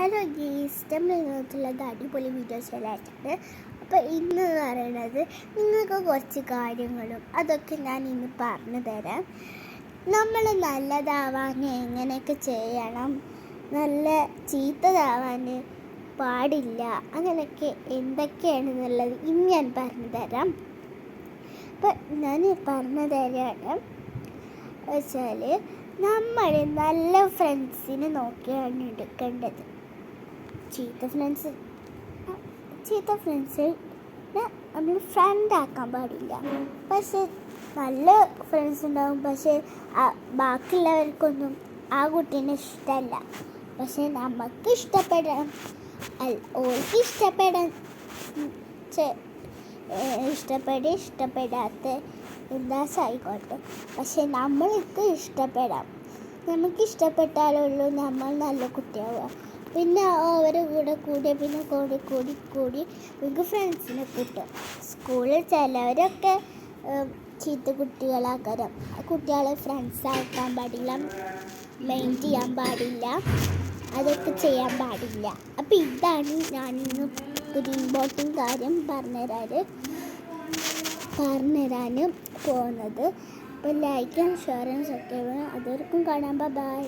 Hello ഗീസ്, നമ്മളുള്ളത് അടിപൊളി videos എല്ലായിട്ടുണ്ട്. അപ്പോൾ ഇന്ന് പറയുന്നത് നിങ്ങൾക്ക് കുറച്ച് കാര്യങ്ങളും അതൊക്കെ ഞാൻ ഇന്ന് പറഞ്ഞു തരാം. നമ്മൾ നല്ലതാവാൻ എങ്ങനെയൊക്കെ ചെയ്യണം, നല്ല ചീത്തതാവാൻ പാടില്ല, അങ്ങനെയൊക്കെ എന്തൊക്കെയാണെന്നുള്ളത് ഇന്ന് ഞാൻ പറഞ്ഞു തരാം. അപ്പം ഞാൻ പറഞ്ഞു തരാണ് വെച്ചാൽ, നമ്മൾ നല്ല ഫ്രണ്ട്സിനെ നോക്കിയാണ് എടുക്കേണ്ടത്. ചീത്ത ഫ്രണ്ട്സിനെ നമ്മൾ ഫ്രണ്ടാക്കാൻ പാടില്ല. പക്ഷെ നല്ല ഫ്രണ്ട്സ് ഉണ്ടാവും, പക്ഷെ ബാക്കിയുള്ളവർക്കൊന്നും ആ കുട്ടീനെ ഇഷ്ടമല്ല. പക്ഷെ നമുക്ക് ഓർക്ക് ഇഷ്ടപ്പെടാത്ത എന്താ ആയിക്കോട്ടെ, പക്ഷെ നമ്മൾക്ക് ഇഷ്ടപ്പെടാം. നമുക്ക് ഇഷ്ടപ്പെട്ടാലുള്ളൂ നമ്മൾ നല്ല കുട്ടിയാവുക. പിന്നെ അവരുടെ കൂടെ പിന്നെ കൂടി നമുക്ക് ഫ്രണ്ട്സിനെ കിട്ടും. സ്കൂളിൽ ചിലവരൊക്കെ ചീത്ത കുട്ടികളാക്കാരം. കുട്ടികളെ ഫ്രണ്ട്സാക്കാൻ പാടില്ല, മെയിൻ ചെയ്യാൻ പാടില്ല, അതൊക്കെ ചെയ്യാൻ പാടില്ല. അപ്പം ഇതാണ് ഞാനിന്ന് ഒരു ഇമ്പോർട്ടൻ്റ് കാര്യം പറഞ്ഞുതരാൻ പോകുന്നത്. അപ്പോൾ ലൈക്കും ഷെയറും സബ്സ്ക്രൈബ് അതൊരിക്കും കാണാം. ബൈ.